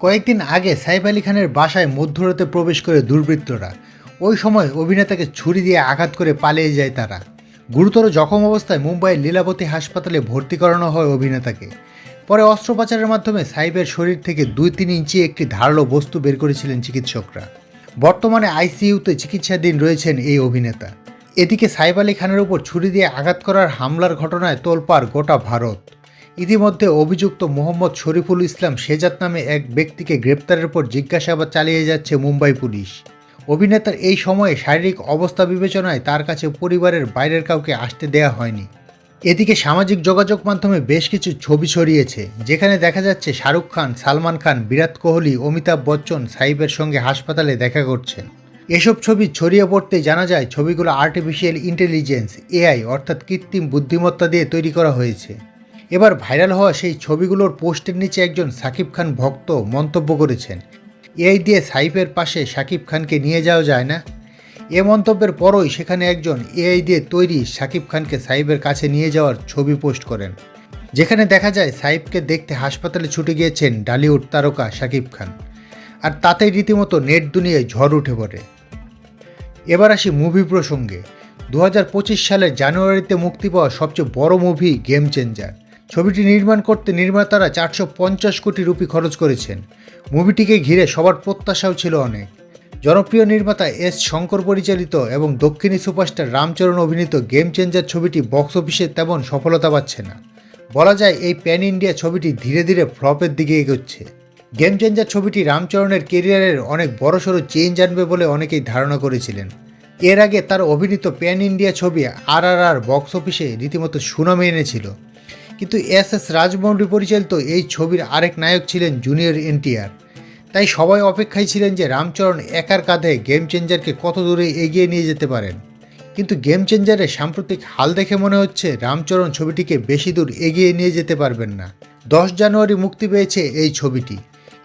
কয়েকদিন আগে সাইফ আলী খানের বাসায় মধ্যরাতে প্রবেশ করে দুর্বৃত্তরা। ওই সময় অভিনেতাকে ছুরি দিয়ে আঘাত করে পালিয়ে যায় তারা। গুরুতর জখম অবস্থায় মুম্বাইয়ের লীলাবতী হাসপাতালে ভর্তি করানো হয় অভিনেতাকে। পরে অস্ত্রোপচারের মাধ্যমে সাইফের শরীর থেকে 2-3 ইঞ্চি একটি ধারালো বস্তু বের করেছিলেন চিকিৎসকরা। বর্তমানে আইসিইউতে চিকিৎসাধীন রয়েছেন এই অভিনেতা। এদিকে সাইফ আলী খানের উপর ছুরি দিয়ে আঘাত করার হামলার ঘটনায় তোলপাড় গোটা ভারত। ইতিমধ্যে অভিযুক্ত মোহাম্মদ শরীফুল ইসলাম শেজাত নামে এক ব্যক্তিকে গ্রেপ্তারের পর জিজ্ঞাসাবাদ চালিয়ে যাচ্ছে মুম্বাই পুলিশ। অভিনেতার এই সময়ে শারীরিক অবস্থা বিবেচনায় তার কাছে পরিবারের বাইরের কাউকে আসতে দেয়া হয়নি। এদিকে সামাজিক যোগাযোগ মাধ্যমে বেশ কিছু ছবি ছড়িয়েছে, যেখানে দেখা যাচ্ছে শাহরুখ খান, সালমান খান, বিরাট কোহলি, অমিতাভ বচ্চন সাইফের সঙ্গে হাসপাতালে দেখা করছেন। এসব ছবি ছড়িয়ে পড়তে জানা যায় ছবিগুলো আর্টিফিশিয়াল ইন্টেলিজেন্স এআই অর্থাৎ কৃত্রিম বুদ্ধিমত্তা দিয়ে তৈরি করা হয়েছে। এবার ভাইরাল হওয়া সেই ছবিগুলোর পোস্টের নিচে একজন শাকিব খান ভক্ত মন্তব্য করেছেন, এআই দিয়ে সাইফের পাশে শাকিব খানকে নিয়ে যাওয়া যায় না। এ মন্তব্যের পরই সেখানে একজন এআই দিয়ে তৈরি শাকিব খানকে সাইফের কাছে নিয়ে যাওয়ার ছবি পোস্ট করেন, যেখানে দেখা যায় সাইফকে দেখতে হাসপাতালে ছুটে গিয়েছেন ঢালিউড তারকা শাকিব খান। আর তাতেই রীতিমতো নেট দুনিয়ায় ঝড় উঠে পড়ে। এবার আসি মুভি প্রসঙ্গে। 2025 সালের জানুয়ারিতে মুক্তি পাওয়া সবচেয়ে বড় মুভি গেম চেঞ্জার। ছবিটি নির্মাণ করতে নির্মাতারা 450 কোটি রুপি খরচ করেছেন। মুভিটিকে ঘিরে সবার প্রত্যাশাও ছিল অনেক। জনপ্রিয় নির্মাতা এস শঙ্কর পরিচালিত এবং দক্ষিণী সুপারস্টার রামচরণ অভিনীত গেম চেঞ্জার ছবিটি বক্স অফিসে তেমন সফলতা পাচ্ছে না। বলা যায় এই প্যান ইন্ডিয়া ছবিটি ধীরে ধীরে ফ্লপের দিকে এগোচ্ছে। গেম চেঞ্জার ছবিটি রামচরণের কেরিয়ারের অনেক বড়সড় চেঞ্জ আনবে বলে অনেকেই ধারণা করেছিলেন। এর আগে তার অভিনীত প্যান ইন্ডিয়া ছবি RRR বক্স অফিসে রীতিমতো সুনাম এনেছিল, কিন্তু এস রাজমৌলি পরিচালিত এই ছবির আরেক নায়ক ছিলেন জুনিয়র NTR। তাই সবাই অপেক্ষায় ছিলেন যে রামচরণ একার কাঁধে গেম চেঞ্জারকে কত দূরে এগিয়ে নিয়ে যেতে পারেন। কিন্তু গেম চেঞ্জারের সাম্প্রতিক হাল দেখে মনে হচ্ছে রামচরণ ছবিটিকে বেশি দূর এগিয়ে নিয়ে যেতে পারবেন না। 10 জানুয়ারি মুক্তি পেয়েছে এই ছবিটি,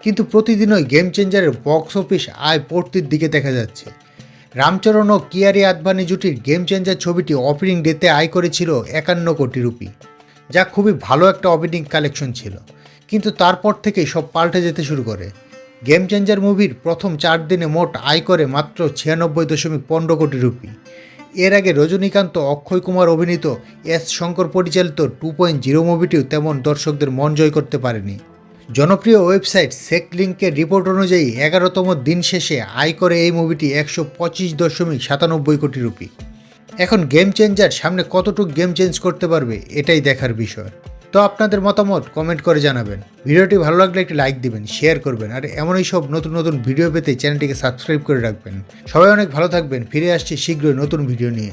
কিন্তু প্রতিদিনই গেম চেঞ্জারের বক্স অফিস আয় পড়তির দিকে দেখা যাচ্ছে। রামচরণ ও কিয়ারি আদভানি জুটির গেম চেঞ্জার ছবিটি ওপেনিং ডেতে আয় করেছিল 51 কোটি রুপি, যা খুবই ভালো একটা ওপেনিং কালেকশন ছিল। কিন্তু তারপর থেকেই সব পাল্টে যেতে শুরু করে। গেম চেঞ্জার মুভির প্রথম 4 দিনে মোট আয় করে মাত্র 96.15 কোটি রুপি। এর আগে রজনীকান্ত, অক্ষয় কুমার অভিনীত এস শঙ্কর পরিচালিত 2.0 মুভিটিও তেমন দর্শকদের মন জয় করতে পারেনি। জনপ্রিয় ওয়েবসাইট সেকলিংকের রিপোর্ট অনুযায়ী 11তম দিন শেষে আয় করে এই মুভিটি 125.97 কোটি রুপি। এখন গেম চেঞ্জার সামনে কতটুকু গেম চেঞ্জ করতে পারবে এটাই দেখার বিষয়। তো আপনাদের মতামত কমেন্ট করে জানাবেন। ভিডিওটি ভালো লাগলে একটি লাইক দিবেন, শেয়ার করবেন, আর এমনই সব নতুন নতুন ভিডিও পেতে চ্যানেলটিকে সাবস্ক্রাইব করে রাখবেন। সবাই অনেক ভালো থাকবেন। ফিরে আসছি শীঘ্রই নতুন ভিডিও নিয়ে।